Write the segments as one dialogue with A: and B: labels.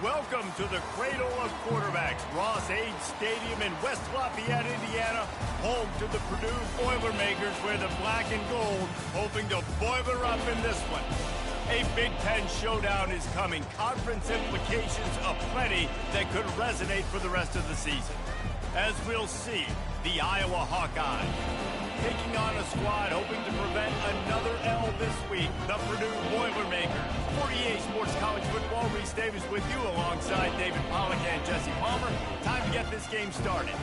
A: welcome to the cradle of quarterbacks, Ross-Ade Stadium in West Lafayette, Indiana, home to the Purdue Boilermakers, where the black and gold hoping to boiler up in this one. A Big Ten showdown is coming. Conference implications aplenty that could resonate for the rest of the season. As we'll see, the Iowa Hawkeyes taking on a squad hoping to prevent another L this week, the Purdue Boilermakers. 48 Sports College Football, Reese Davis with you alongside David Pollack and Jesse Palmer. Time to get this game started.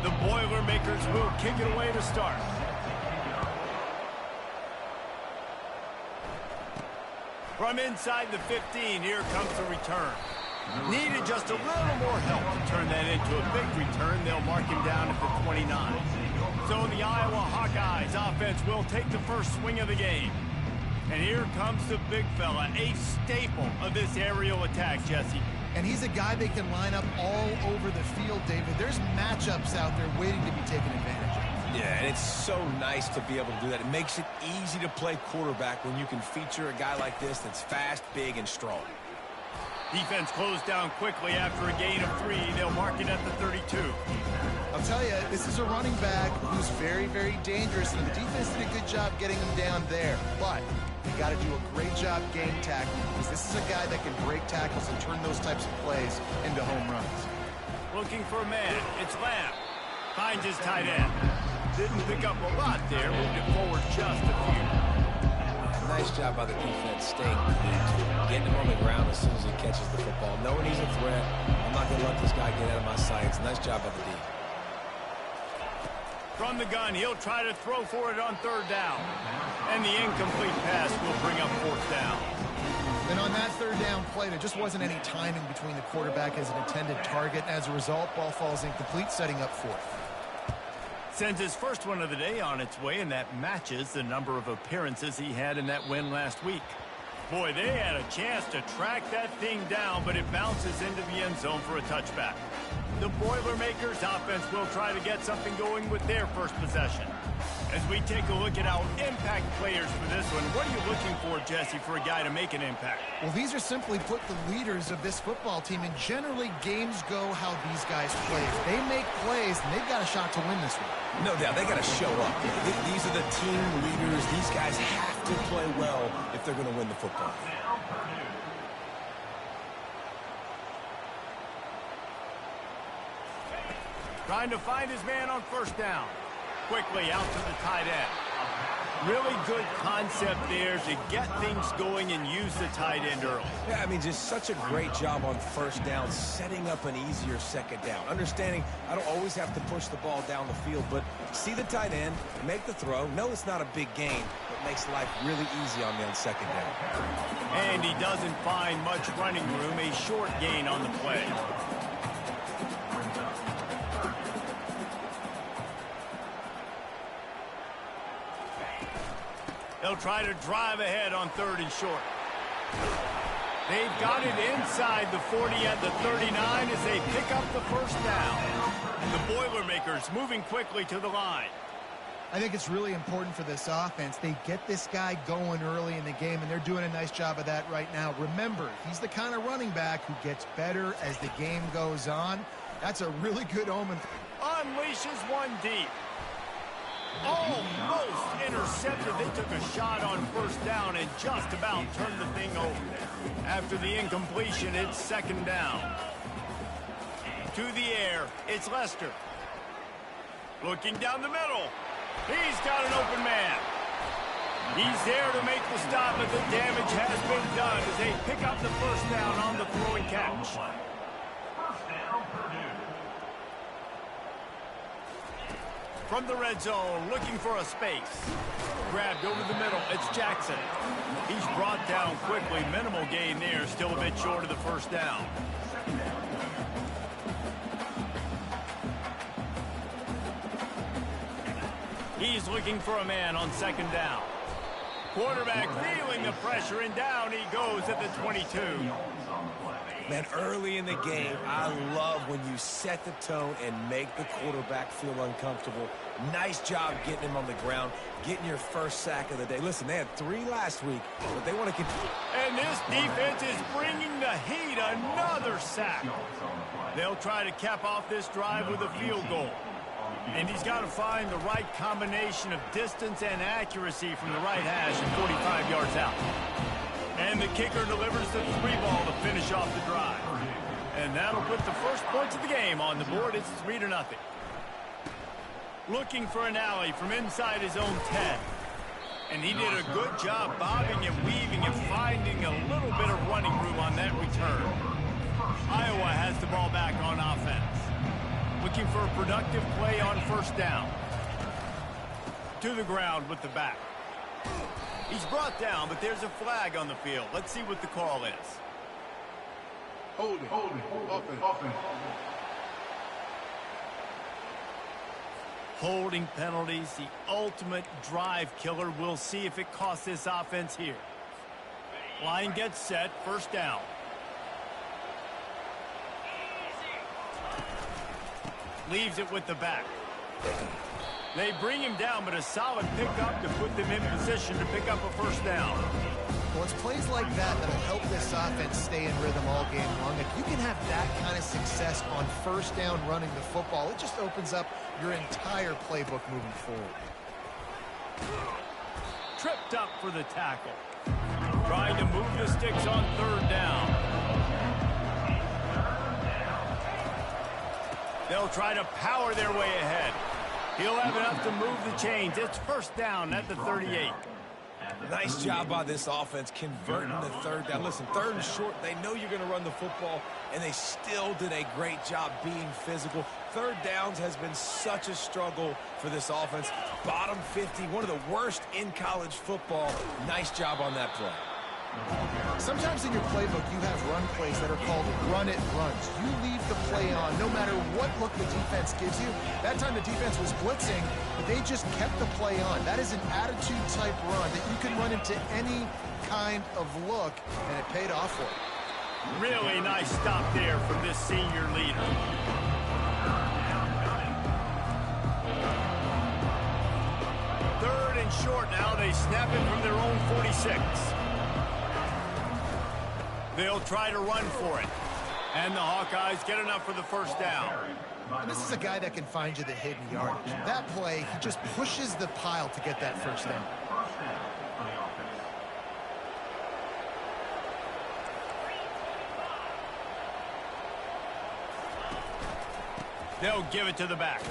A: The Boilermakers will kick it away to start. From inside the 15, here comes the return. Needed just a little more help to turn that into a big return. They'll mark him down at the 29. So the Iowa Hawkeyes offense will take the first swing of the game. And here comes the big fella, a staple of this aerial attack, Jesse.
B: And he's a guy they can line up all over the field, David. There's matchups out there waiting to be taken advantage of.
C: Yeah, and it's so nice to be able to do that. It makes it easy to play quarterback when you can feature a guy like this that's fast, big, and strong.
A: Defense closed down quickly after a gain of 3. They'll mark it at the 32.
B: I'll tell you, this is a running back who's very, very dangerous, and the defense did a good job getting him down there. But you got to do a great job game tackling, because this is a guy that can break tackles and turn those types of plays into home runs.
A: Looking for a man. It's Lamb. Finds his tight end. Didn't pick up a lot there. Moved it forward just a few.
C: Nice job by the defense staying glued, getting him on the ground as soon as he catches the football. Knowing he's a threat, I'm not going to let this guy get out of my sights. Nice job by the D.
A: From the gun, he'll try to throw for it on 3rd down. And the incomplete pass will bring up 4th down.
B: And on that 3rd down play, there just wasn't any timing between the quarterback as an intended target. As a result, ball falls incomplete, setting up 4th.
A: Sends his first one of the day on its way, and that matches the number of appearances he had in that win last week. Boy, they had a chance to track that thing down, but it bounces into the end zone for a touchback. The Boilermakers offense will try to get something going with their first possession. As we take a look at our impact players for this one, what are you looking for, Jesse, for a guy to make an impact?
B: Well, these are simply put the leaders of this football team, and generally games go how these guys play. If they make plays, then they've got a shot to win this one.
C: No doubt, they got to show up. These are the team leaders. These guys have to play well if they're going to win the football game.
A: Trying to find his man on 1st down. Quickly out to the tight end. Really good concept there to get things going and use the tight end early.
C: Yeah, I mean, just such a great job on 1st down, setting up an easier 2nd down. Understanding I don't always have to push the ball down the field, but see the tight end, make the throw. No, it's not a big gain, but makes life really easy on me on 2nd down.
A: And he doesn't find much running room, a short gain on the play. They'll try to drive ahead on 3rd and short. They've got it inside the 40 at the 39 as they pick up the 1st down. The Boilermakers moving quickly to the line.
B: I think it's really important for this offense. They get this guy going early in the game, and they're doing a nice job of that right now. Remember, he's the kind of running back who gets better as the game goes on. That's a really good omen.
A: Unleashes one deep. Almost intercepted. They took a shot on 1st down and just about turned the thing over. After the incompletion, it's 2nd down. To the air, it's Lester. Looking down the middle. He's got an open man. He's there to make the stop, but the damage has been done as they pick up the 1st down on the throw and catch. From the red zone, looking for a space. Grabbed over the middle, it's Jackson. He's brought down quickly, minimal gain there, still a bit short of the 1st down. He's looking for a man on 2nd down. Quarterback feeling the pressure, and down he goes at the 22.
C: Man, early in the game, I love when you set the tone and make the quarterback feel uncomfortable. Nice job getting him on the ground, getting your first sack of the day. Listen, they had 3 last week, but they want to continue.
A: And this defense is bringing the heat. Another sack. They'll try to cap off this drive with a field goal. And he's got to find the right combination of distance and accuracy from the right hash and 45 yards out. And the kicker delivers the 3-ball to finish off the drive. And that'll put the first points of the game on the board. It's 3-0. Looking for an alley from inside his own 10. And he did a good job bobbing and weaving and finding a little bit of running room on that return. Iowa has the ball back on offense. Looking for a productive play on first down. To the ground with the back. He's brought down, but there's a flag on the field. Let's see what the call is.
D: Holding. Offense.
A: Holding penalties, the ultimate drive killer. We'll see if it costs this offense here. Line gets set, first down. Leaves it with the back. They bring him down, but a solid pickup to put them in position to pick up a first down.
B: Well, it's plays like that that'll help this offense stay in rhythm all game long. If you can have that kind of success on first down running the football, it just opens up your entire playbook moving forward.
A: Tripped up for the tackle. Trying to move the sticks on third down. They'll try to power their way ahead. He'll have enough to move the chains. It's first down at the 38.
C: Nice job by this offense converting the third down. Listen, third and short, they know you're going to run the football, and they still did a great job being physical. Third downs has been such a struggle for this offense. Bottom 50, one of the worst in college football. Nice job on that play.
B: Sometimes in your playbook, you have run plays that are called run-it runs. You leave the play on no matter what look the defense gives you. That time the defense was blitzing, but they just kept the play on. That is an attitude-type run that you can run into any kind of look, and it paid off for you.
A: Really nice stop there from this senior leader. Third and short now. They snap it from their own 46. They'll try to run for it. And the Hawkeyes get enough for the first down.
B: And this is a guy that can find you the hidden yardage. That play, he just pushes the pile to get that first down.
A: They'll give it to the back.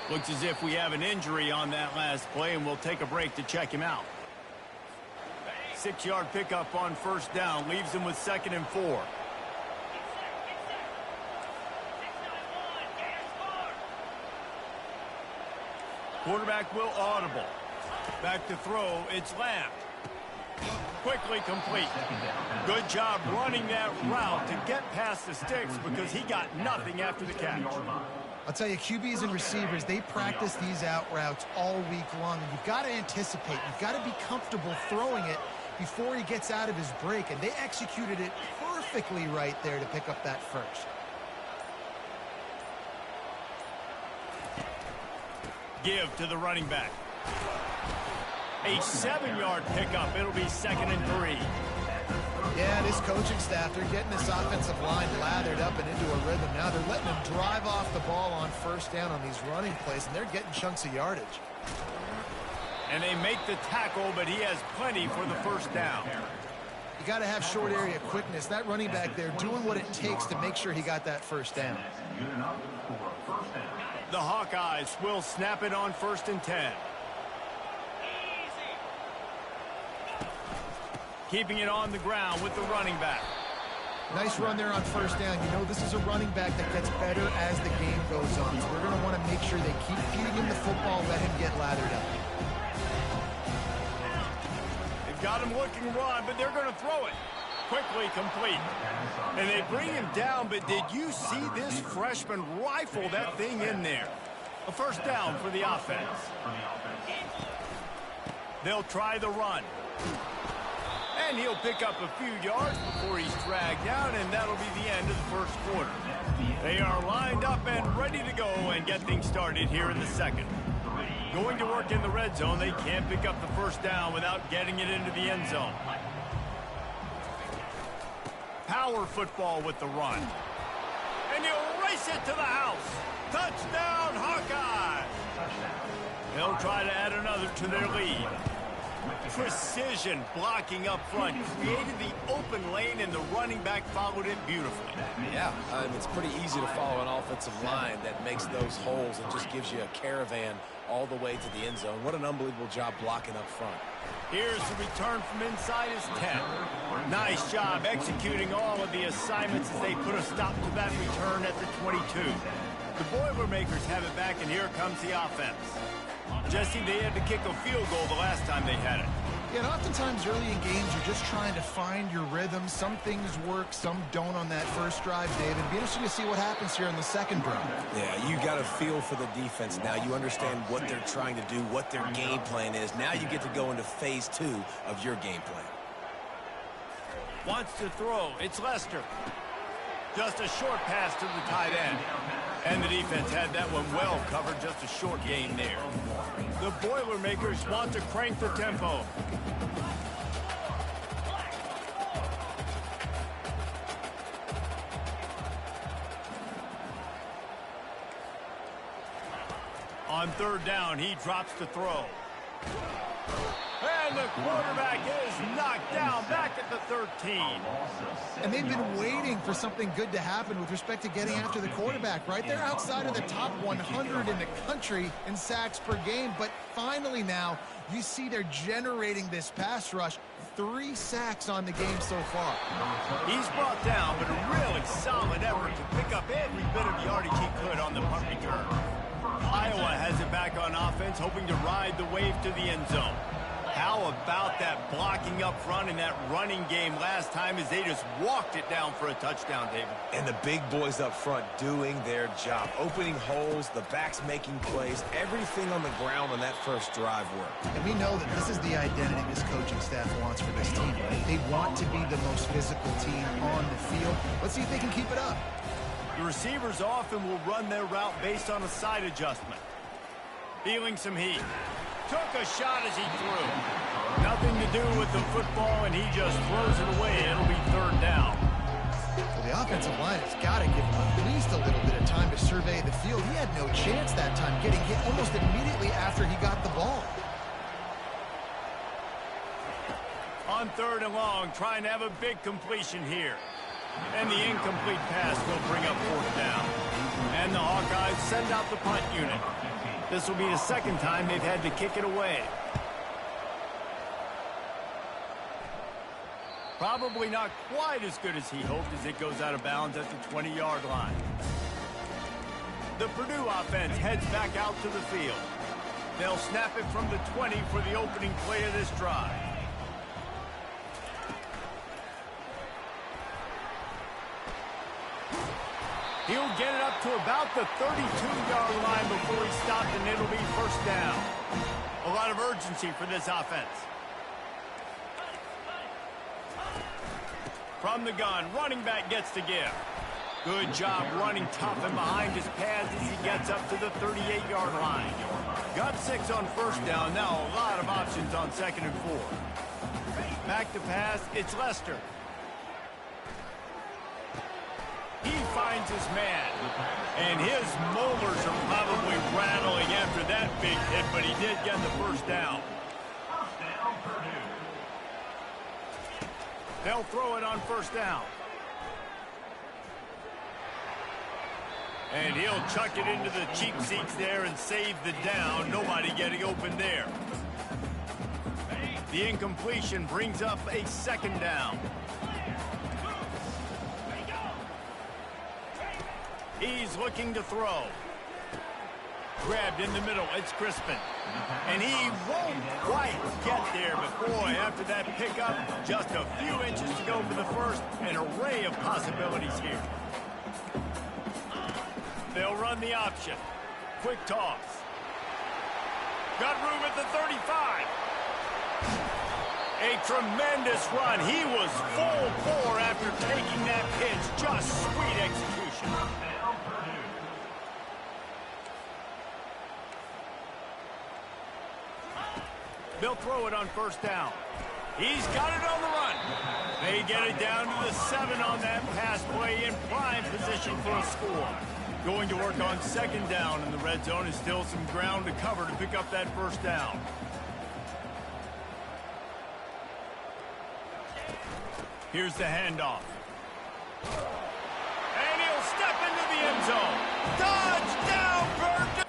A: Looks as if we have an injury on that last play, and we'll take a break to check him out. 6-yard pickup on first down. Leaves him with 2nd and 4. Quarterback will audible. Back to throw. It's Lamb. Quickly complete. Good job running that route to get past the sticks because he got nothing after the catch.
B: I'll tell you, QBs and receivers, they practice these out routes all week long. And you've got to anticipate. You've got to be comfortable throwing it before he gets out of his break. And they executed it perfectly right there to pick up that first.
A: Give to the running back. A 7-yard pickup. It'll be 2nd and 3.
B: Yeah, this coaching staff, they're getting this offensive line lathered up and into a rhythm. Now they're letting them drive off the ball on first down on these running plays, and they're getting chunks of yardage.
A: And they make the tackle, but he has plenty for the first down.
B: You got to have short area quickness. That running back there doing what it takes to make sure he got that first down.
A: The Hawkeyes will snap it on 1st and 10. Keeping it on the ground with the running back.
B: Nice run there on first down. You know, this is a running back that gets better as the game goes on. So we're going to want to make sure they keep feeding him the football, let him get lathered up.
A: They've got him looking to run, but they're going to throw it. Quickly complete. And they bring him down, but did you see this freshman rifle that thing in there? A first down for the offense. They'll try the run. And he'll pick up a few yards before he's dragged down, and that'll be the end of the first quarter. They are lined up and ready to go and get things started here in the second. Going to work in the red zone, they can't pick up the first down without getting it into the end zone. Power football with the run. And he'll race it to the house. Touchdown, Hawkeyes! They'll try to add another to their lead. Precision blocking up front created the open lane, and the running back followed it beautifully.
C: Yeah, it's pretty easy to follow an offensive line that makes those holes and just gives you a caravan all the way to the end zone. What an unbelievable job blocking up front.
A: Here's the return from inside his 10. Nice job executing all of the assignments as they put a stop to that return at the 22. The Boilermakers have it back, and here comes the offense. Jesse, they had to kick a field goal the last time they had it.
B: Yeah, and oftentimes early in games, you're just trying to find your rhythm. Some things work, some don't on that first drive, David. It'd be interesting to see what happens here in the second drive.
C: Yeah, you got a feel for the defense now. You understand what they're trying to do, what their game plan is. Now you get to go into phase 2 of your game plan.
A: Wants to throw. It's Lester. Just a short pass to the tight end. And the defense had that one well covered, just a short gain there. The Boilermakers want to crank the tempo. On third down, he drops to throw. And the quarterback is knocked down back at the 13.
B: And they've been waiting for something good to happen with respect to getting after the quarterback, right? They're outside of the top 100 in the country in sacks per game, but finally now you see they're generating this pass rush. 3 sacks on the game so far.
A: He's brought down, but a really solid effort to pick up every bit of yardage he could on the punt return. Iowa has it back on offense, hoping to ride the wave to the end zone. How about that blocking up front in that running game last time as they just walked it down for a touchdown, David?
C: And the big boys up front doing their job. Opening holes, the backs making plays, everything on the ground on that first drive worked.
B: And we know that this is the identity this coaching staff wants for this team, right? They want to be the most physical team on the field. Let's see if they can keep it up.
A: The receivers often will run their route based on a side adjustment. Feeling some heat. Took a shot as he threw. Nothing to do with the football, and he just throws it away. It'll be third down.
B: Well, the offensive line has got to give him at least a little bit of time to survey the field. He had no chance that time, getting hit almost immediately after he got the ball.
A: On third and long, trying to have a big completion here. And the incomplete pass will bring up fourth down. And the Hawkeyes send out the punt unit. This will be the second time they've had to kick it away. Probably not quite as good as he hoped as it goes out of bounds at the 20-yard line. The Purdue offense heads back out to the field. They'll snap it from the 20 for the opening play of this drive. He'll get it up to about the 32-yard line before he stopped, and it'll be first down. A lot of urgency for this offense. From the gun, running back gets to give. Good job running tough and behind his pads as he gets up to the 38-yard line. Got 6 on first down. Now a lot of options on second and 4. Back to pass, it's Lester. He finds his man, and his molars are probably rattling after that big hit, but he did get the first down. They'll throw it on first down. And he'll chuck it into the cheap seats there and save the down. Nobody getting open there. The incompletion brings up a second down. He's looking to throw. Grabbed in the middle, it's Crispin. And he won't quite get there, but boy, after that pickup, just a few inches to go for the first. An array of possibilities here. They'll run the option. Quick toss. Got room at the 35. A tremendous run. He was full bore after taking that pitch. Just sweet execution. They'll throw it on first down. He's got it on the run. They get it down to the 7 on that pass play in prime position for a score. Going to work on second down in the red zone is still some ground to cover to pick up that first down. Here's the handoff. And he'll step into the end zone. Touchdown, Purdue!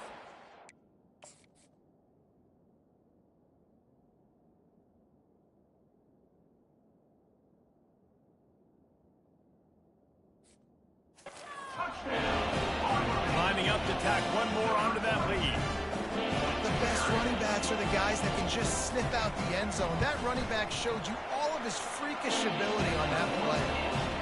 A: Climbing up to tack one more onto that lead.
B: The best running backs are the guys that can just snip out the end zone. That running back showed you all of his freakish ability on that play.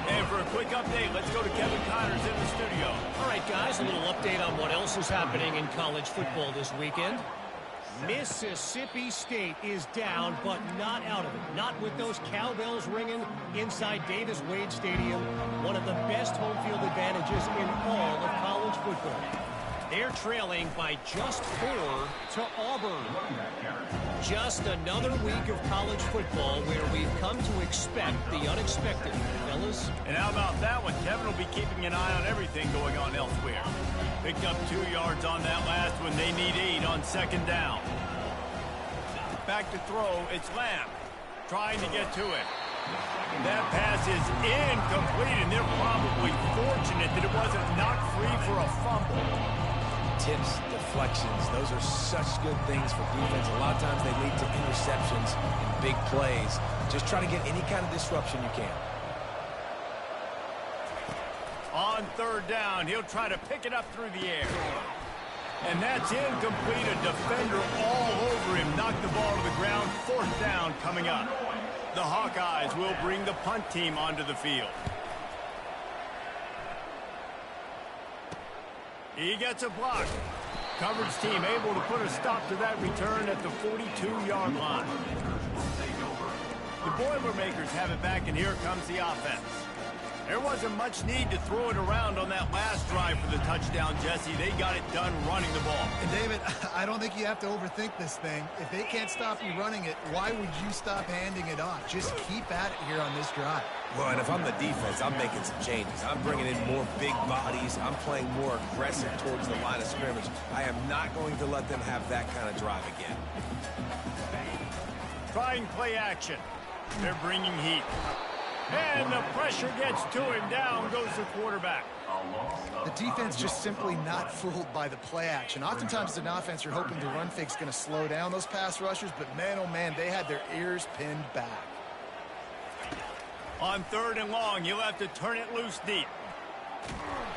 A: And for a quick update, let's go to Kevin Connors in the studio.
D: All right, guys, a little update on what else is happening in college football this weekend. Mississippi State is down, but not out of it. Not with those cowbells ringing inside Davis-Wade Stadium, one of the best home field advantages in all of college football. They're trailing by just 4 to Auburn. Just another week of college football where we've come to expect the unexpected, fellas.
A: And how about that one? Kevin will be keeping an eye on everything going on elsewhere. Picked up 2 yards on that last one. They need 8 on second down. Back to throw. It's Lamb trying to get to it. That pass is incomplete, and they're probably fortunate that it wasn't knocked free for a fumble.
C: Tips, deflections, those are such good things for defense. A lot of times they lead to interceptions and big plays. Just try to get any kind of disruption you can.
A: On third down, he'll try to pick it up through the air. And that's incomplete. A defender all over him. Knocked the ball to the ground. Fourth down coming up. The Hawkeyes will bring the punt team onto the field. He gets a block. Coverage team able to put a stop to that return at the 42-yard line. The Boilermakers have it back, and here comes the offense. There wasn't much need to throw it around on that last drive for the touchdown, Jesse. They got it done running the ball.
B: And David, I don't think you have to overthink this thing. If they can't stop you running it, why would you stop handing it off? Just keep at it here on this drive.
C: Well, and if I'm the defense, I'm making some changes. I'm bringing in more big bodies. I'm playing more aggressive towards the line of scrimmage. I am not going to let them have that kind of drive again.
A: Trying play action. They're bringing heat. And the pressure gets to him. Down goes the quarterback.
B: The defense just simply not fooled by the play action. Oftentimes, as an offense, you're hoping the run fake's going to slow down those pass rushers, but man, oh man, they had their ears pinned back.
A: On third and long, he'll have to turn it loose deep.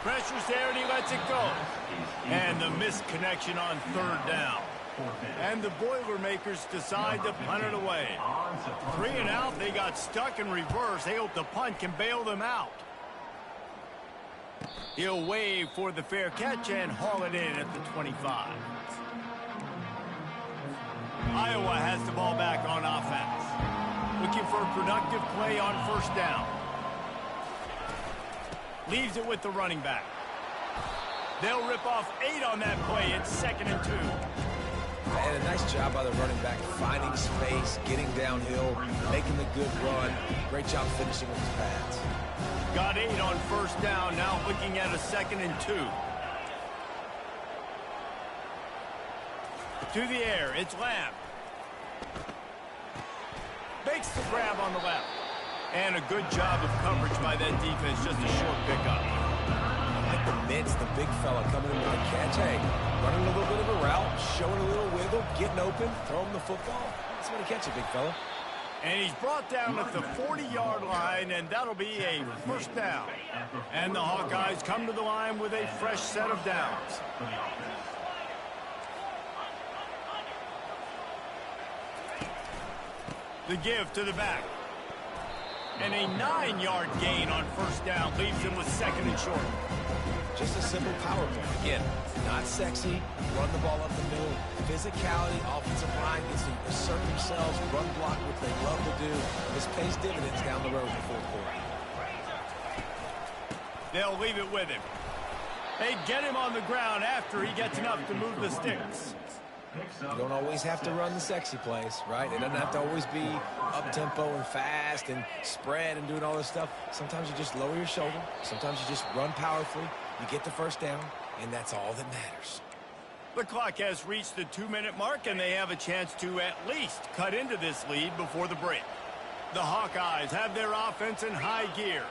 A: Pressure's there, and he lets it go. And the missed connection on third down. And the Boilermakers decide to punt it away. 3 and out, they got stuck in reverse. They hope the punt can bail them out. He'll wave for the fair catch and haul it in at the 25. Iowa has the ball back on offense. Looking for a productive play on first down. Leaves it with the running back. They'll rip off 8 on that play. It's 2nd and 2.
C: And a nice job by the running back, finding space, getting downhill, making the good run. Great job finishing with his pads.
A: Got 8 on first down, now looking at a 2nd and 2. To the air, it's Lamb. Makes the grab on the left. And a good job of coverage by that defense, just a short pickup.
C: I like the mitts, the big fella coming in with a catch. Hey, running a little bit of a route, showing a little wiggle, getting open, throw him the football. Somebody catch it, big fella.
A: And he's brought down at the 40-yard line, and that'll be a first down. And the Hawkeyes come to the line with a fresh set of downs. The give to the back. And a 9-yard gain on first down leaves him with 2nd and short.
C: Just a simple power play. Again, not sexy, run the ball up the middle. Physicality, offensive line gets to assert themselves, run block, what they love to do. This pays dividends down the road in the fourth quarter.
A: They'll leave it with him. They get him on the ground after he gets enough to move the sticks.
C: You don't always have to run the sexy plays, right? It doesn't have to always be up-tempo and fast and spread and doing all this stuff. Sometimes you just lower your shoulder. Sometimes you just run powerfully. You get the first down, and that's all that matters.
A: The clock has reached the 2-minute mark, and they have a chance to at least cut into this lead before the break. The Hawkeyes have their offense in high gear.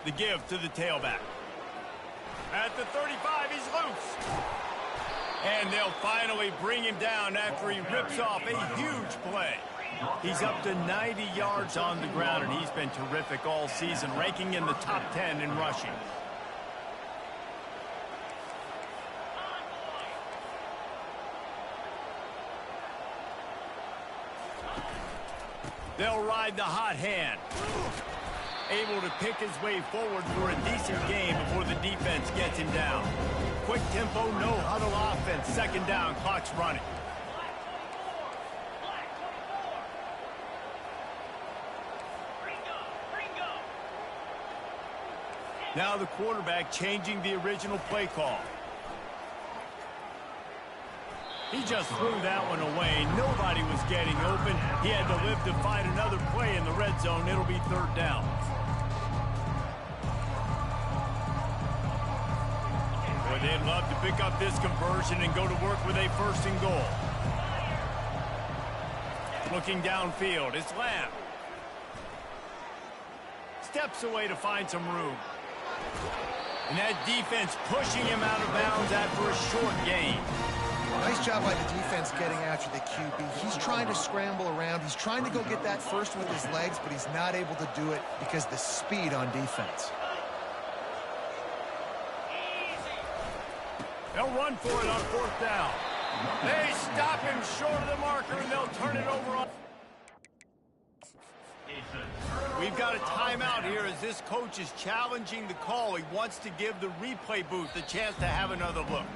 A: The give to the tailback. At the 35, he's loose. And they'll finally bring him down after he rips off a huge play. He's up to 90 yards on the ground, and he's been terrific all season, ranking in the top 10 in rushing. They'll ride the hot hand. Able to pick his way forward for a decent game before the defense gets him down. Quick tempo, no huddle offense. Second down, clock's running. Now the quarterback changing the original play call. He just threw that one away. Nobody was getting open. He had to live to fight another play in the red zone. It'll be third down. Boy, they'd love to pick up this conversion and go to work with a first and goal. Looking downfield, it's Lamb. Steps away to find some room. And that defense pushing him out of bounds after a short gain.
B: Nice job by the defense getting after the QB. He's trying to scramble around. He's trying to go get that first with his legs, but he's not able to do it because of the speed on defense.
A: They'll run for it on fourth down. They stop him short of the marker, and they'll turn it over on. We've got a timeout here as this coach is challenging the call. He wants to give the replay booth a chance to have another look.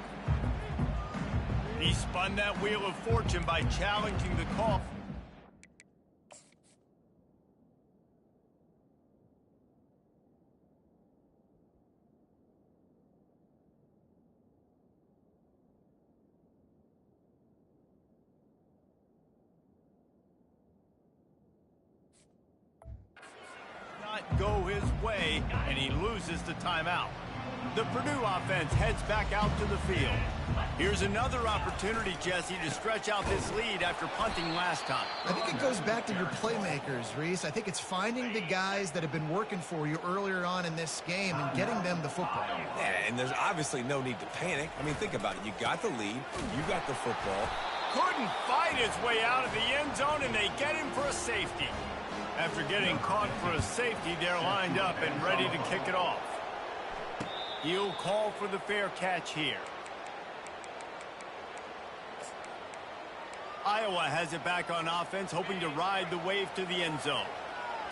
A: He spun that wheel of fortune by challenging the call. Not go his way, and he loses the timeout. The Purdue offense heads back out to the field. Here's another opportunity, Jesse, to stretch out this lead after punting last time.
B: I think it goes back to your playmakers, Reese. I think it's finding the guys that have been working for you earlier on in this game and getting them the football.
C: Yeah, and there's obviously no need to panic. I mean, think about it. You got the lead. You got the football.
A: Couldn't fight his way out of the end zone, and they get him for a safety. After getting caught for a safety, they're lined up and ready to kick it off. He'll call for the fair catch here. Iowa has it back on offense, hoping to ride the wave to the end zone.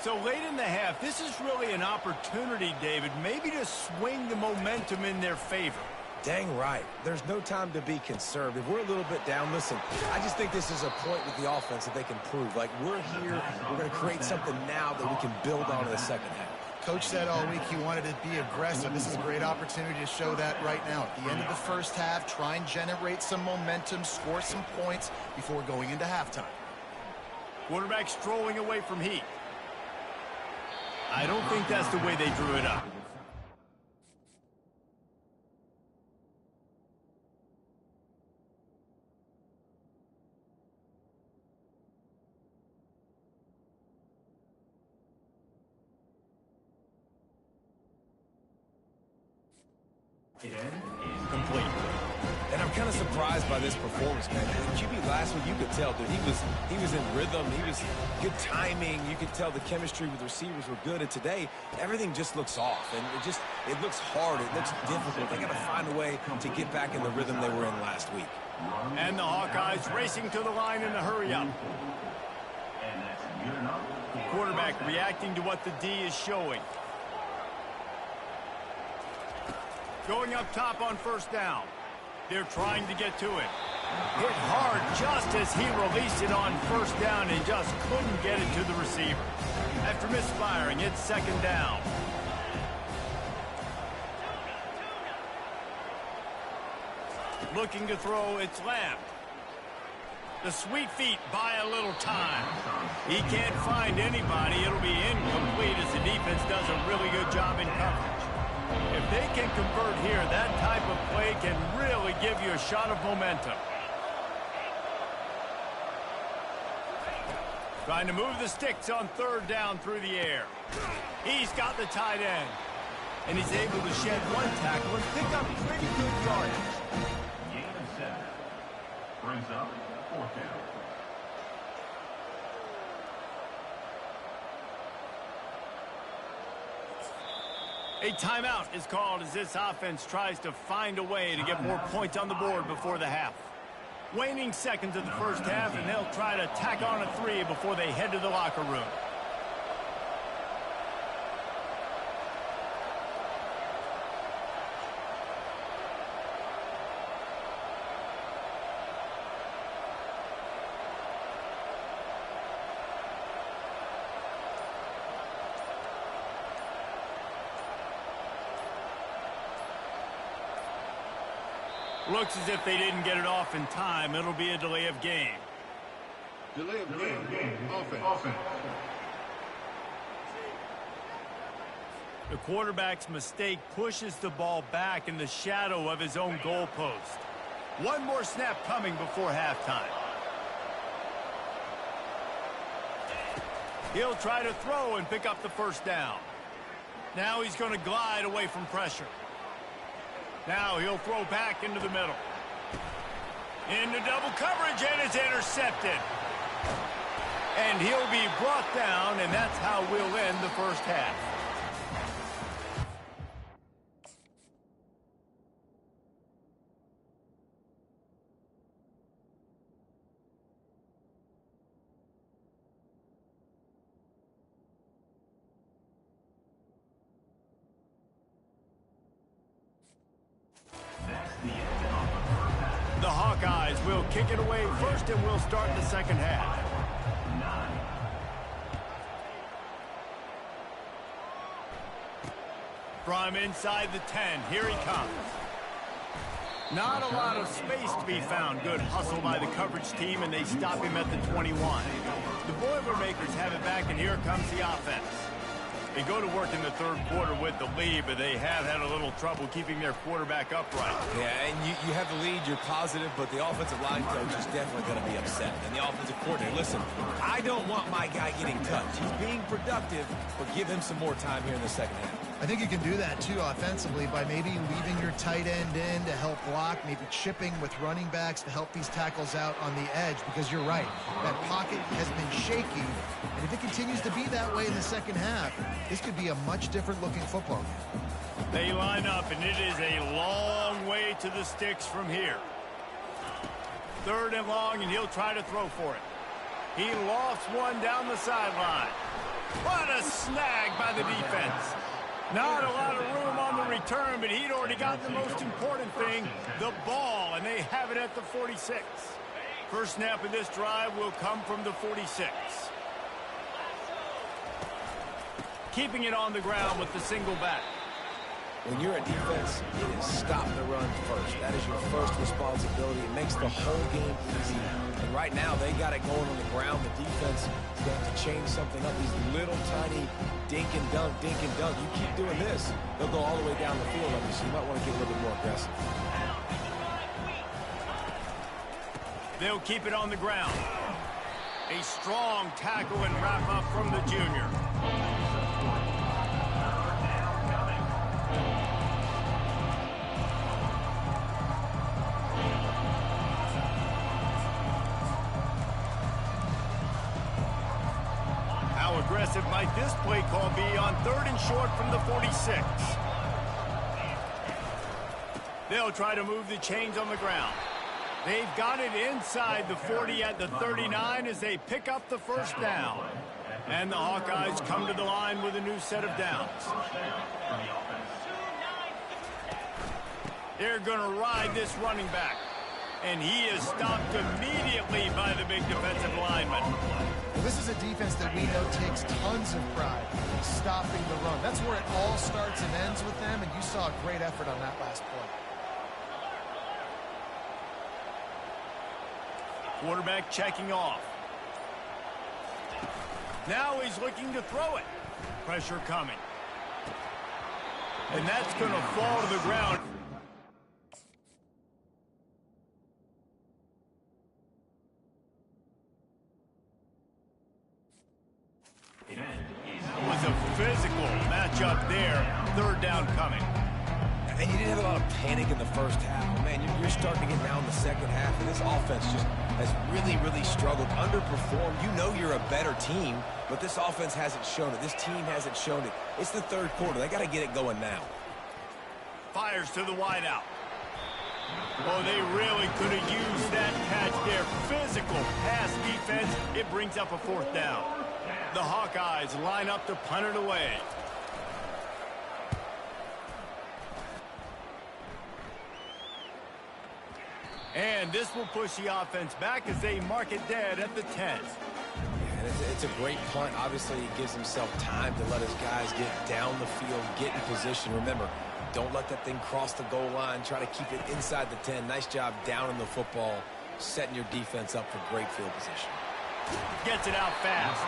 A: So late in the half, this is really an opportunity, David, maybe to swing the momentum in their favor.
C: Dang right. There's no time to be conservative. We're a little bit down. Listen, I just think this is a point with the offense that they can prove. Like, we're here, we're going to create something now that we can build on in the second half.
B: Coach said all week he wanted to be aggressive. This is a great opportunity to show that right now. At the end of the first half, try and generate some momentum, score some points before going into halftime.
A: Quarterback strolling away from heat. I don't think that's the way they drew it up. Complete.
C: And I'm kind of surprised by this performance, man. QB last week, you could tell, dude, he was in rhythm. He was good timing. You could tell the chemistry with the receivers were good. And today, everything just looks off. And it looks hard. It looks difficult. They got to find a way to get back in the rhythm they were in last week.
A: And the Hawkeyes racing to the line in a hurry-up. Quarterback reacting to what the D is showing. Going up top on first down. They're trying to get to it. Hit hard just as he released it on first down and just couldn't get it to the receiver. After misfiring, it's second down. Looking to throw, it's Lamb. The sweet feet buy a little time. He can't find anybody. It'll be incomplete as the defense does a really good job in coverage. If they can convert here, that type of play can really give you a shot of momentum. Trying to move the sticks on third down through the air. He's got the tight end. And he's able to shed one tackle and pick up pretty good yardage.
E: Gain of 7. Brings up fourth down.
A: A timeout is called as this offense tries to find a way to get more points on the board before the half. Waning seconds of the first half, and they'll try to tack on a 3 before they head to the locker room. Looks as if they didn't get it off in time. It'll be a delay of game.
E: Delay of game. Offense.
A: The quarterback's mistake pushes the ball back in the shadow of his own goalpost. One more snap coming before halftime. He'll try to throw and pick up the first down. Now he's going to glide away from pressure. Now he'll throw back into the middle. Into double coverage, and it's intercepted. And he'll be brought down, and that's how we'll end the first half. The Hawkeyes will kick it away first, and we'll start the second half. From inside the 10, here he comes. Not a lot of space to be found. Good hustle by the coverage team, and they stop him at the 21. The Boilermakers have it back, and here comes the offense. They go to work in the third quarter with the lead, but they have had a little trouble keeping their quarterback upright.
C: Yeah, and you have the lead, you're positive, but the offensive line coach is definitely going to be upset. And the offensive coordinator, listen, I don't want my guy getting touched. He's being productive, but give him some more time here in the second half.
B: I think you can do that, too, offensively, by maybe leaving your tight end in to help block, maybe chipping with running backs to help these tackles out on the edge, because you're right. That pocket has been shaky, and if it continues to be that way in the second half, this could be a much different-looking football game.
A: They line up, and it is a long way to the sticks from here. Third and long, and he'll try to throw for it. He lofts one down the sideline. What a snag by the defense. Not a lot of room on the return, but he'd already got the most important thing, the ball, and they have it at the 46. First snap of this drive will come from the 46. Keeping it on the ground with the single back.
C: When you're a defense, it is stop the run first. That is your first responsibility. It makes the whole game easy. And right now, they got it going on the ground. The defense is going to change something up. These little tiny dink and dunk. You keep doing this, they'll go all the way down the field on you, so you might want to get a little bit more aggressive.
A: They'll keep it on the ground. A strong tackle and wrap up from the junior. How aggressive might this play call be on third and short from the 46? They'll try to move the chains on the ground. They've got it inside the 40 at the 39 as they pick up the first down. And the Hawkeyes come to the line with a new set of downs. They're going to ride this running back. And he is stopped immediately by the big defensive lineman.
B: Well, this is a defense that we know takes tons of pride stopping the run. That's where it all starts and ends with them, and you saw a great effort on that last play.
A: Quarterback checking off. Now he's looking to throw it. Pressure coming. And that's going to fall to the ground. It was a physical matchup there. Third down coming.
C: And you didn't have a lot of panic in the first half. But man, you're starting to get down in the second half, and this offense just has really, really struggled, underperformed. You know you're a better team, but this offense hasn't shown it. This team hasn't shown it. It's the third quarter. They got to get it going now.
A: Fires to the wideout. Oh, they really could have used that catch there. Physical pass defense. It brings up a fourth down. The Hawkeyes line up to punt it away. And this will push the offense back as they mark it dead at the 10.
C: And it's a great punt. Obviously, he gives himself time to let his guys get down the field, get in position. Remember, don't let that thing cross the goal line. Try to keep it inside the 10. Nice job down in the football, setting your defense up for great field position.
A: Gets it out fast.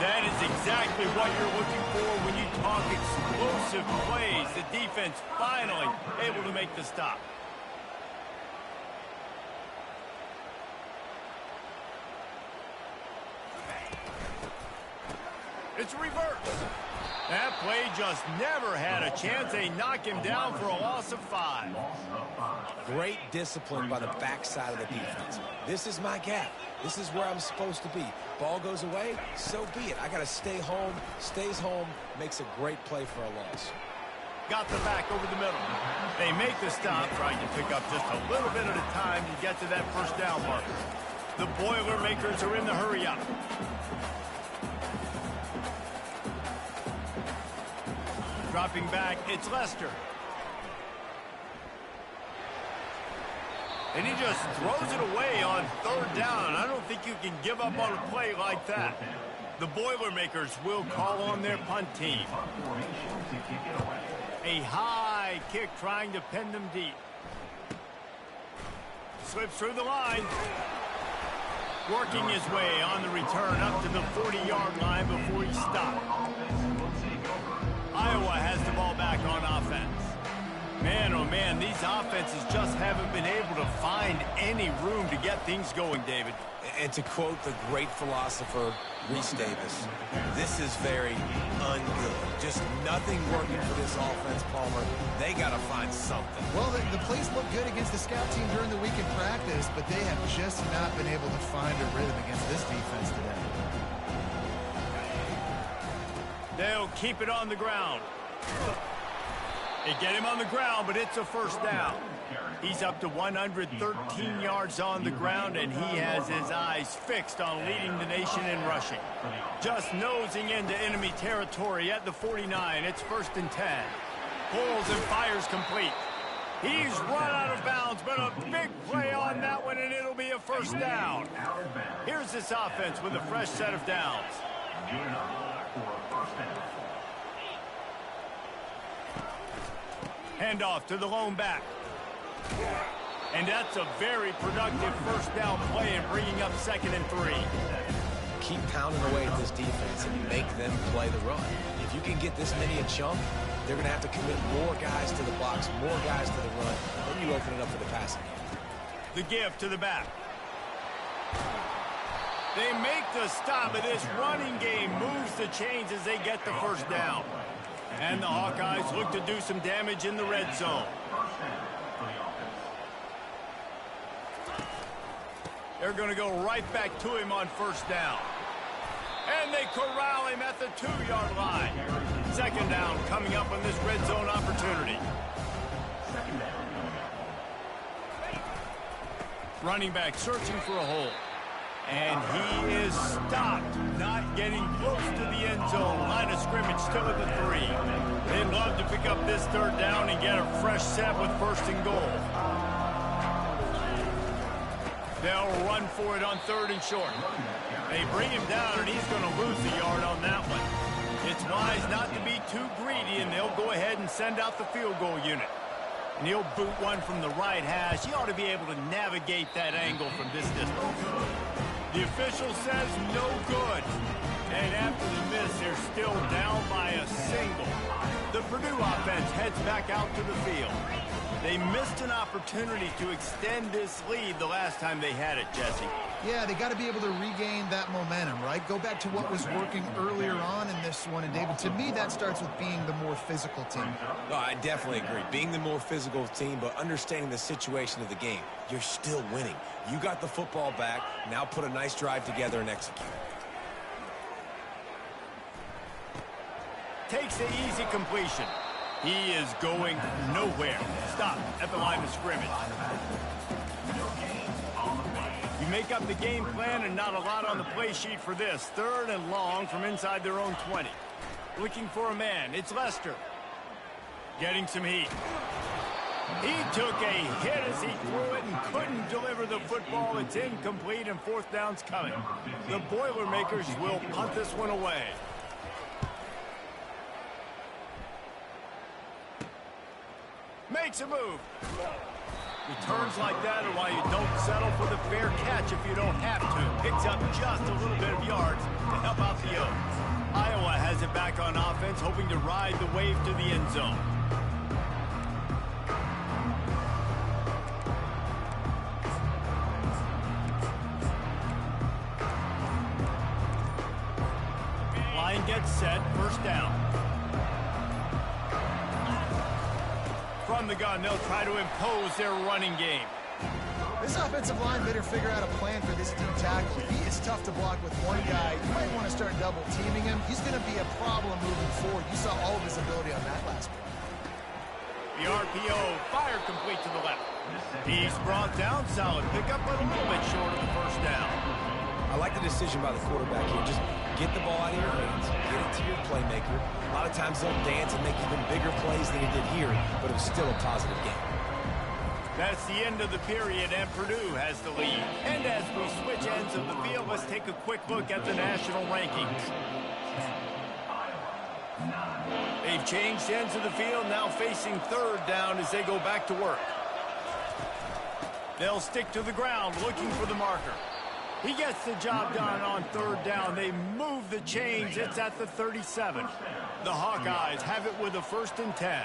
A: That is exactly what you're looking for when you talk explosive plays. The defense finally able to make the stop. It's reverse. That play just never had a chance. They knock him down for a loss of 5.
C: Great discipline by the backside of the defense. This is my gap. This is where I'm supposed to be. Ball goes away, so be it. I got to stay home. Stays home, makes a great play for a loss.
A: Got the back over the middle. They make the stop, trying to pick up just a little bit at a time to get to that first down marker. The Boilermakers are in the hurry-up. Dropping back, it's Lester. And he just throws it away on third down. I don't think you can give up on a play like that. The Boilermakers will call on their punt team. A high kick trying to pin them deep. Slips through the line. Working his way on the return up to the 40-yard line before he stopped. Iowa has the ball back on offense. Man, oh man, these offenses just haven't been able to find any room to get things going, David.
C: And to quote the great philosopher, Reese Davis, this is very ungood. Just nothing working for this offense, Palmer. They got to find something.
B: Well, the plays look good against the scout team during the week in practice, but they have just not been able to find a rhythm against this defense today.
A: They'll keep it on the ground. They get him on the ground, but it's a first down. He's up to 113 yards on the ground, and he has his eyes fixed on leading the nation in rushing. Just nosing into enemy territory at the 49. It's 1st and 10. Pulls and fires complete. He's run out of bounds, but a big play on that one, and it'll be a first down. Here's this offense with a fresh set of downs. Handoff to the lone back. And that's a very productive first down play and bringing up 2nd and 3.
C: Keep pounding away at this defense and make them play the run. If you can get this many a chunk, they're going to have to commit more guys to the box, more guys to the run. Then you open it up for the passing game.
A: The give to the back. They make the stop, but this running game moves the chains as they get the first down. And the Hawkeyes look to do some damage in the red zone. They're going to go right back to him on first down. And they corral him at the 2-yard line. 2nd down coming up on this red zone opportunity. Running back searching for a hole. And he is stopped. Not getting close to the end zone. Line of scrimmage still at the 3. They'd love to pick up this third down and get a fresh set with first and goal. They'll run for it on 3rd and short. They bring him down, and he's going to lose the yard on that one. It's wise not to be too greedy, and they'll go ahead and send out the field goal unit. And he'll boot one from the right hash. He ought to be able to navigate that angle from this distance. The official says no good. And after the miss, they're still down by a single. The Purdue offense heads back out to the field. They missed an opportunity to extend this lead the last time they had it, Jesse.
B: Yeah, they got to be able to regain that momentum, right? Go back to what was working earlier on in this one. And, David, to me, that starts with being the more physical team.
C: No, I definitely agree. Being the more physical team, but understanding the situation of the game. You're still winning. You got the football back. Now put a nice drive together and execute.
A: Takes the easy completion. He is going nowhere. Stop at the line of scrimmage. You make up the game plan and not a lot on the play sheet for this. 3rd and long from inside their own 20. Looking for a man. It's Lester. Getting some heat. He took a hit as he threw it and couldn't deliver the football. It's incomplete and 4th down's coming. The Boilermakers will punt this one away. Makes a move. Returns like that are why you don't settle for the fair catch if you don't have to. Picks up just a little bit of yards to help out the Oaks. Iowa has it back on offense, hoping to ride the wave to the end zone. Line gets set, 1st down. From the gun, they'll try to impose their running game.
B: This offensive line better figure out a plan for this deep tackle. He is tough to block with one guy. You might want to start double teaming him. He's going to be a problem moving forward. You saw all of his ability on that last play.
A: The RPO fire complete to the left. He's brought down solid. Pick up a little bit short of the 1st down.
C: I like the decision by the quarterback here. Just get the ball out of your hands, get it to your playmaker. A lot of times they'll dance and make even bigger plays than he did here, but it was still a positive game.
A: That's the end of the period, and Purdue has the lead. And as we switch ends of the field, let's take a quick look at the national rankings. They've changed ends of the field, now facing 3rd down as they go back to work. They'll stick to the ground, looking for the marker. He gets the job done on 3rd down. They move the chains. It's at the 37. The Hawkeyes have it with a 1st and 10.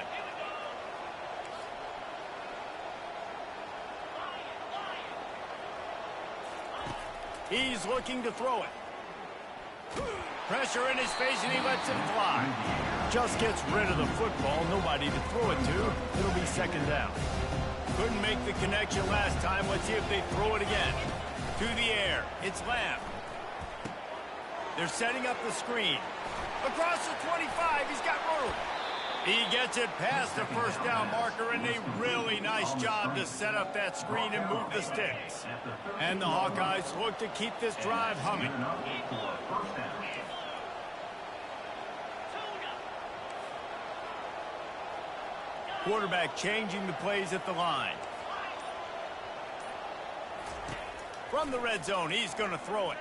A: He's looking to throw it. Pressure in his face, and he lets it fly. Just gets rid of the football. Nobody to throw it to. It'll be 2nd down. Couldn't make the connection last time. Let's see if they throw it again. To the air. It's Lamb. They're setting up the screen. Across the 25. He's got room. He gets it past the 1st down marker, and a really nice job to set up that screen and move the sticks. And the Hawkeyes look to keep this drive humming. Quarterback changing the plays at the line. From the red zone, he's going to throw it.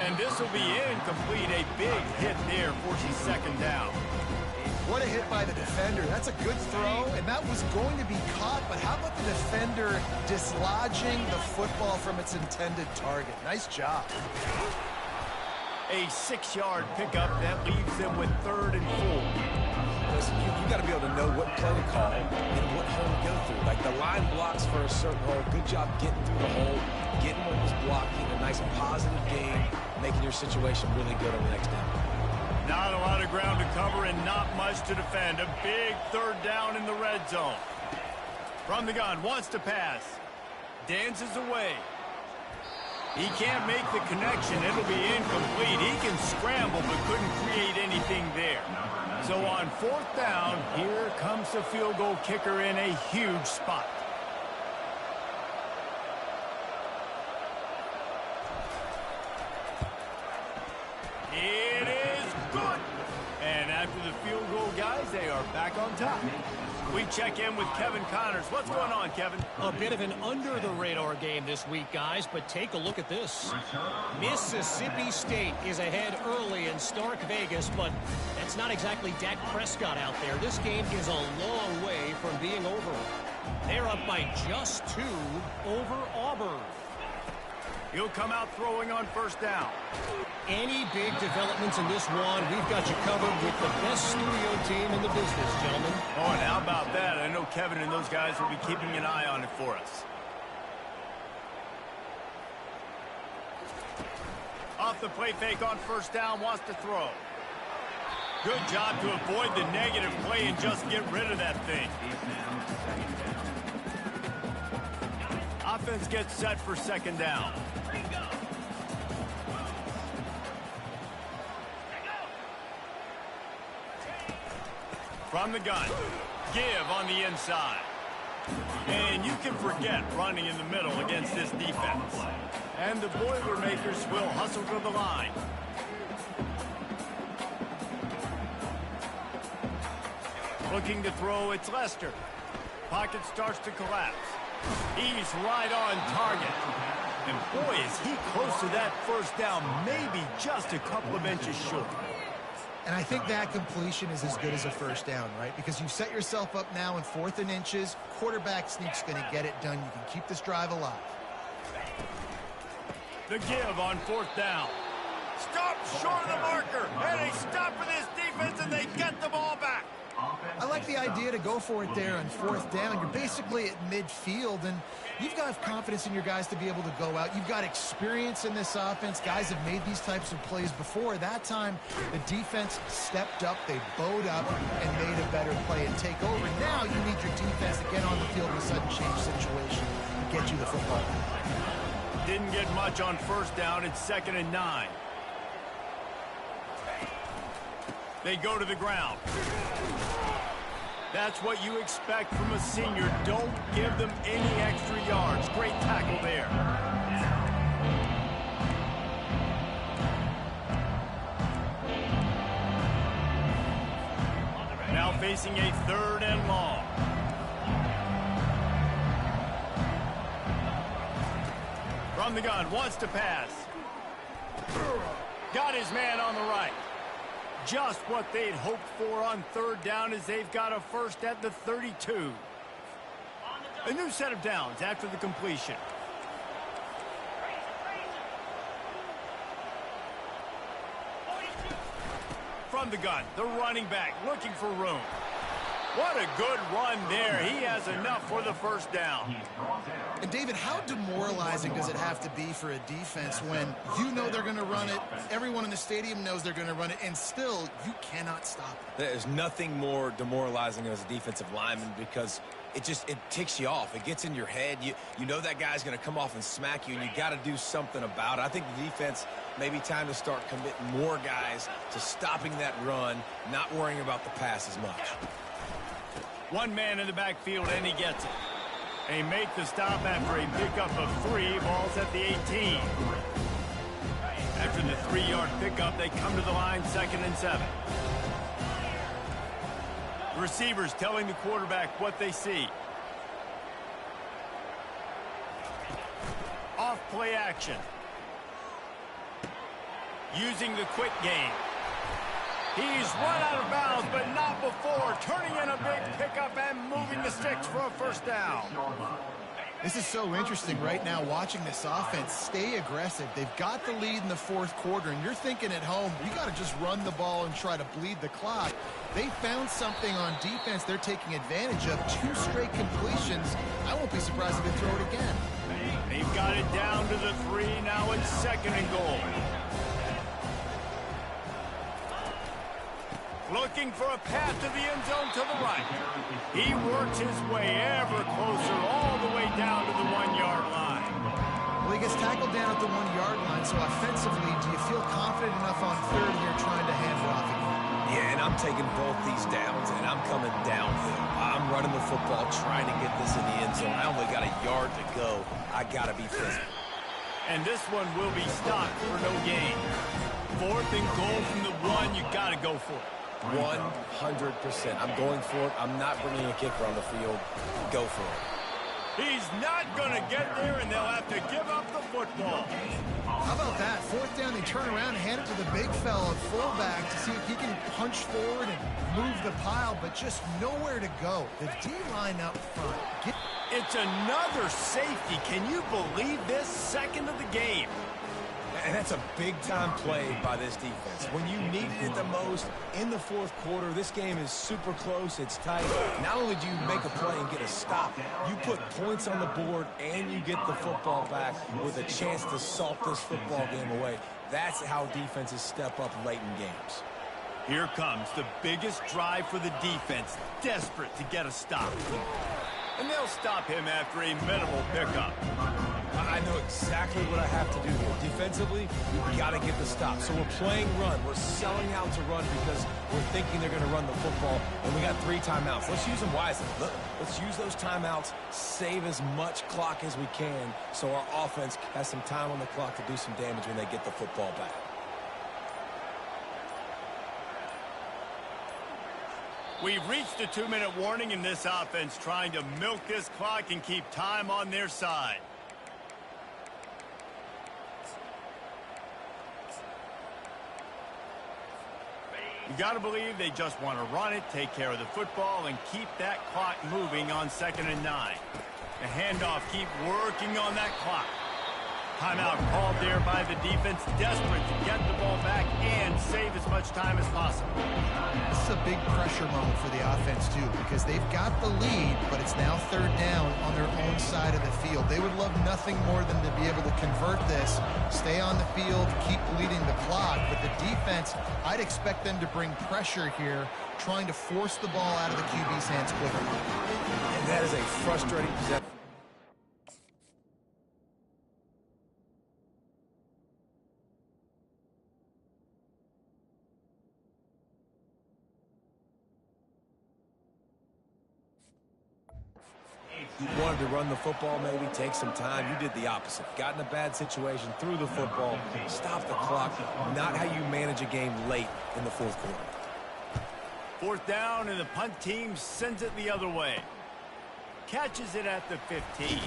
A: And this will be incomplete. A big hit there, forces 2nd down.
B: What a hit by the defender. That's a good throw, and that was going to be caught, but how about the defender dislodging the football from its intended target? Nice job.
A: A 6-yard pickup that leaves them with 3rd and 4.
C: Listen, you got to be able to know what play to call and what hole to go through. Like the line blocks for a certain hole. Good job getting through the hole, getting what was blocking, a nice positive game, making your situation really good on the next down.
A: Not a lot of ground to cover and not much to defend. A big 3rd down in the red zone. From the gun, wants to pass. Dances away. He can't make the connection. It'll be incomplete. He can scramble but couldn't create anything there. So on 4th down, here comes the field goal kicker in a huge spot. they are back on top. We check in with Kevin Connors. What's going on, Kevin?
D: A bit of an under-the-radar game this week, guys, but take a look at this. Mississippi State is ahead early in Stark Vegas, but that's not exactly Dak Prescott out there. This game is a long way from being over. They're up by just 2 over Auburn.
A: He'll come out throwing on first down.
D: Any big developments in this one, we've got you covered with the best studio team in the business, gentlemen.
A: Oh, and how about that? I know Kevin and those guys will be keeping an eye on it for us. Off the play fake on first down, wants to throw. Good job to avoid the negative play and just get rid of that thing. Offense gets set for second down. From the gun, give on the inside. And you can forget running in the middle against this defense. And the Boilermakers will hustle to the line. Looking to throw, it's Lester. Pocket starts to collapse. He's right on target. And boy, is he close to that first down, maybe just a couple of inches short.
B: And I think that completion is as good as a first down, right? Because you set yourself up now in 4th and inches. Quarterback sneak's going to get it done. You can keep this drive alive.
A: The give on 4th down. Stop short of the marker. And they stop for this defense, and they get the ball back.
B: I like the idea to go for it there on 4th down. You're basically at midfield, and you've got confidence in your guys to be able to go out. You've got experience in this offense. Guys have made these types of plays before. That time, the defense stepped up. They bowed up and made a better play and take over. Now you need your defense to get on the field in a sudden change situation and get you the football.
A: Didn't get much on first down. It's 2nd and 9. They go to the ground. That's what you expect from a senior. Don't give them any extra yards. Great tackle there. Now facing a 3rd and long. From the gun, wants to pass. Got his man on the right. Just what they'd hoped for on 3rd down as they've got a first at the 32. A new set of downs after the completion. From the gun, the running back looking for room. What a good run there. He has enough for the first down.
B: And David, how demoralizing does it have to be for a defense when you know they're going to run it, everyone in the stadium knows they're going to run it, and still you cannot stop it?
C: There's nothing more demoralizing as a defensive lineman because it ticks you off. It gets in your head. You know that guy's going to come off and smack you, and you got to do something about it. I think the defense may be time to start committing more guys to stopping that run, not worrying about the pass as much.
A: One man in the backfield, and he gets it. They make the stop after a pickup of 3. Ball's at the 18. After the 3-yard pickup, they come to the line, 2nd and 7. The receivers telling the quarterback what they see. Off play action. Using the quick game. He's run out of bounds, but not before. Turning in a big pickup and moving the sticks for a first down.
B: This is so interesting right now watching this offense stay aggressive. They've got the lead in the 4th quarter, and you're thinking at home, we got to just run the ball and try to bleed the clock. They found something on defense they're taking advantage of. 2 straight completions. I won't be surprised if they throw it again.
A: They've got it down to the 3. Now it's 2nd and goal. Looking for a path to the end zone to the right. He works his way ever closer all the way down to the 1-yard line.
B: Well, he gets tackled down at the 1-yard line, so offensively, do you feel confident enough on 3rd here trying to hand it off again?
C: Yeah, and I'm taking both these downs, and I'm coming downhill. I'm running the football, trying to get this in the end zone. I only got a yard to go. I got to be physical.
A: And this one will be stopped for no gain. 4th and goal from the 1. You got to go for it.
C: 100%. I'm going for it. I'm not bringing a kicker on the field. Go for it.
A: He's not going to get there, and they'll have to give up the football.
B: How about that? Fourth down, they turn around and hand it to the big fella, fullback, to see if he can punch forward and move the pile, but just nowhere to go. The D-line up front.
A: It's another safety. Can you believe this? Second of the game.
C: And that's a big-time play by this defense. When you needed it the most in the fourth quarter, this game is super close. It's tight. Not only do you make a play and get a stop, you put points on the board and you get the football back with a chance to salt this football game away. That's how defenses step up late in games.
A: Here comes the biggest drive for the defense, desperate to get a stop. And they'll stop him after a minimal pickup.
C: I know exactly what I have to do here. Defensively, we've got to get the stop. So we're playing run. We're selling out to run because we're thinking they're going to run the football, and we got 3 timeouts. Let's use them wisely. Let's use those timeouts, save as much clock as we can so our offense has some time on the clock to do some damage when they get the football back.
A: We've reached a 2-minute warning in this offense, trying to milk this clock and keep time on their side. You got to believe they just want to run it, take care of the football, and keep that clock moving on 2nd and 9. The handoff, keep working on that clock. Timeout called there by the defense, desperate to get the ball back and save as much time as possible.
B: This is a big pressure moment for the offense, too, because they've got the lead, but it's now 3rd down on their own side of the field. They would love nothing more than to be able to convert this, stay on the field, keep bleeding the clock. But the defense, I'd expect them to bring pressure here, trying to force the ball out of the QB's hands quickly.
C: And that is a frustrating possession. You wanted to run the football, maybe take some time. You did the opposite. Got in a bad situation, threw the football, stopped the clock. Not how you manage a game late in the fourth quarter.
A: 4th down, and the punt team sends it the other way. Catches it at the 15.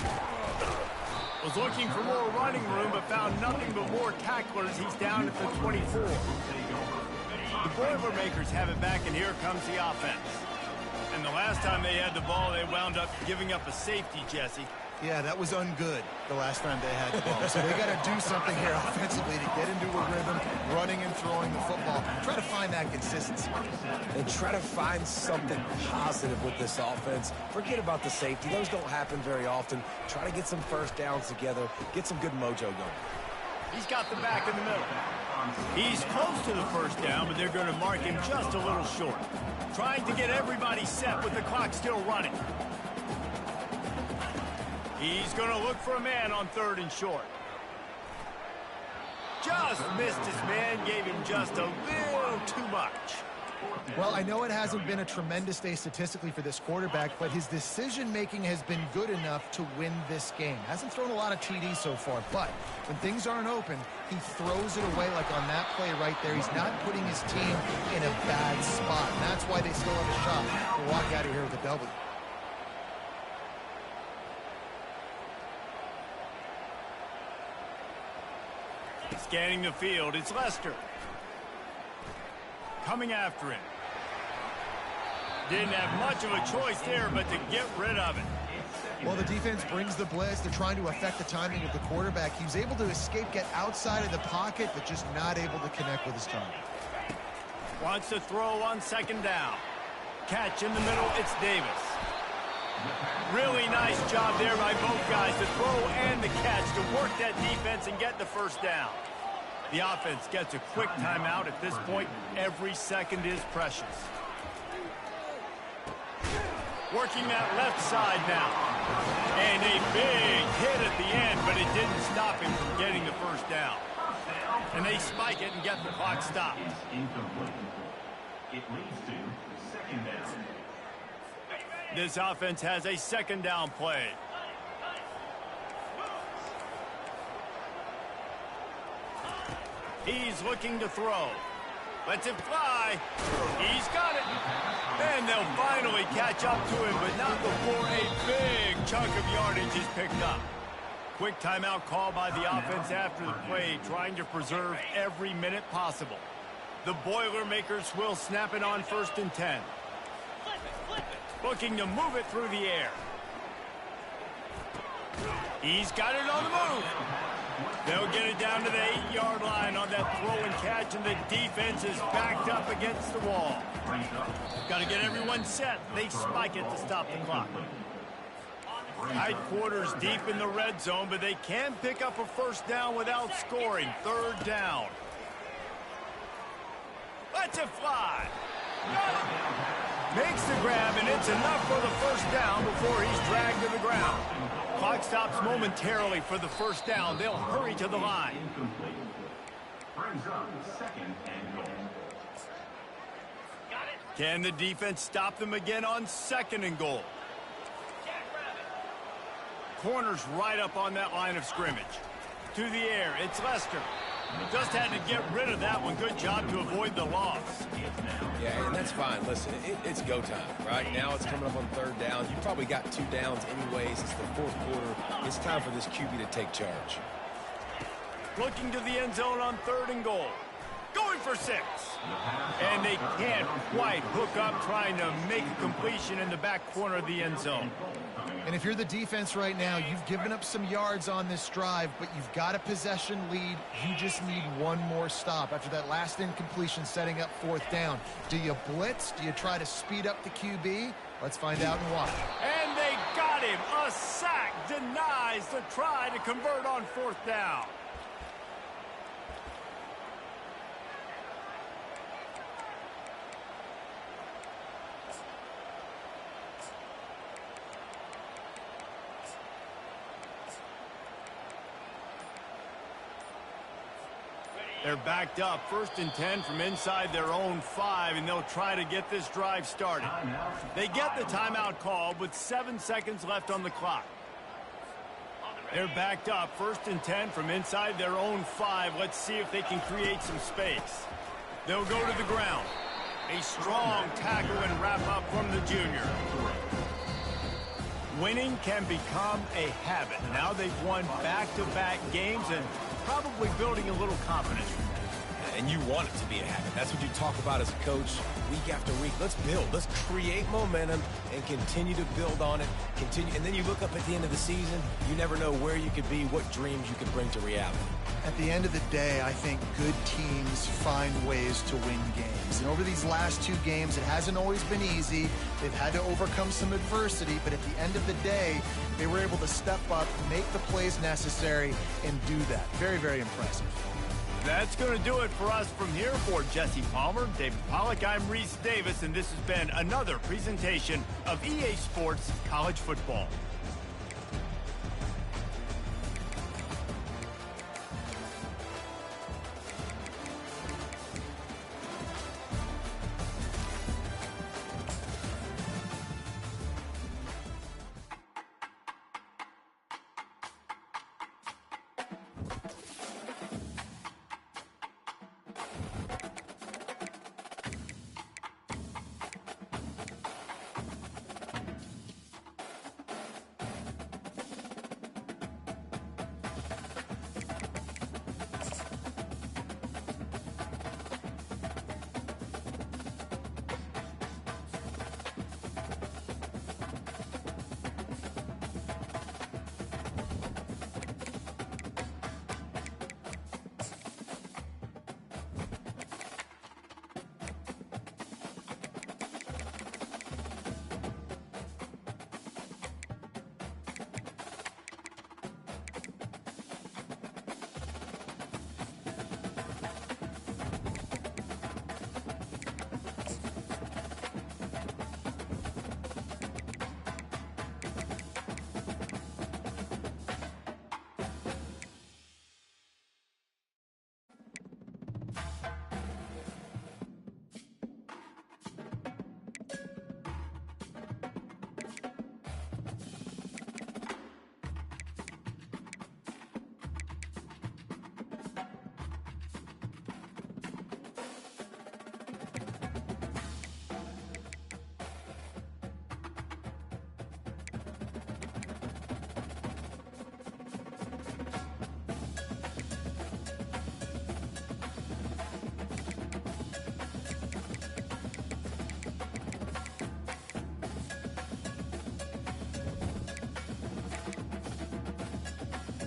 A: Was looking for more running room, but found nothing but more tacklers. He's down at the 24. The Boilermakers have it back, and here comes the offense. And the last time they had the ball, they wound up giving up a safety, Jesse.
B: Yeah, that was ungood the last time they had the ball. So they got to do something here offensively to get into a rhythm, running and throwing the football. Try to find that consistency.
C: And try to find something positive with this offense. Forget about the safety. Those don't happen very often. Try to get some first downs together. Get some good mojo going.
A: He's got the back in the middle. He's close to the 1st down, but they're going to mark him just a little short. Trying to get everybody set with the clock still running. He's going to look for a man on 3rd and short. Just missed his man, gave him just a little too much.
B: Well, I know it hasn't been a tremendous day statistically for this quarterback, but his decision-making has been good enough to win this game. Hasn't thrown a lot of TDs so far, but when things aren't open, he throws it away like on that play right there. He's not putting his team in a bad spot, and that's why they still have a shot to walk out of here with a W.
A: Scanning the field, it's Lester. Coming after him. Didn't have much of a choice there, but to get rid of it.
B: Well, the defense brings the blitz. They're trying to affect the timing of the quarterback. He was able to escape, get outside of the pocket, but just not able to connect with his time.
A: Wants to throw on 2nd down. Catch in the middle, it's Davis. Really nice job there by both guys to throw and the catch to work that defense and get the 1st down. The offense gets a quick timeout at this point. Every second is precious. Working that left side now. And a big hit at the end, but it didn't stop him from getting the 1st down. And they spike it and get the clock stopped.
E: It leads to 2nd down.
A: This offense has a 2nd down play. He's looking to throw. Lets it fly. He's got it. And they'll finally catch up to him, but not before a big chunk of yardage is picked up. Quick timeout call by the offense after the play, trying to preserve every minute possible. The Boilermakers will snap it on 1st and 10. Looking to move it through the air. He's got it on the move. They'll get it down to the 8-yard line on that throw and catch, and the defense is backed up against the wall. Got to get everyone set. They spike it to stop the clock. Tight quarters deep in the red zone, but they can pick up a 1st down without scoring. 3rd down. Lets it fly. Makes the grab, and it's enough for the 1st down before he's dragged to the ground. Clock stops momentarily for the 1st down. They'll hurry to the line.
E: Brings up 2nd and goal.
A: Can the defense stop them again on 2nd and goal? Corners right up on that line of scrimmage. To the air, it's Lester. Just had to get rid of that one. Good job to avoid the loss.
C: Yeah, and that's fine. Listen, it's go time, right? Now it's coming up on 3rd down. You probably got 2 downs anyways. It's the 4th quarter. It's time for this QB to take charge.
A: Looking to the end zone on 3rd and goal. Going for 6. And they can't quite hook up, trying to make a completion in the back corner of the end zone.
B: And if you're the defense right now, you've given up some yards on this drive, but you've got a possession lead. You just need one more stop after that last incompletion setting up 4th down. Do you blitz? Do you try to speed up the QB? Let's find out and watch.
A: And they got him. A sack denies the try to convert on 4th down. They're backed up, 1st and 10 from inside their own 5, and they'll try to get this drive started. They get the timeout called with 7 seconds left on the clock. They're backed up, 1st and 10 from inside their own 5. Let's see if they can create some space. They'll go to the ground. A strong tackle and wrap up from the junior. Winning can become a habit. Now they've won back-to-back games and probably building a little confidence.
C: And you want it to be a habit. That's what you talk about as a coach week after week. Let's build. Let's create momentum and continue to build on it. And then you look up at the end of the season, you never know where you could be, what dreams you could bring to reality.
B: At the end of the day, I think good teams find ways to win games. And over these last 2 games, it hasn't always been easy. They've had to overcome some adversity, but at the end of the day, they were able to step up, make the plays necessary, and do that. Very, very impressive.
A: That's going to do it for us from here. For Jesse Palmer, David Pollack, I'm Reese Davis, and this has been another presentation of EA Sports College Football.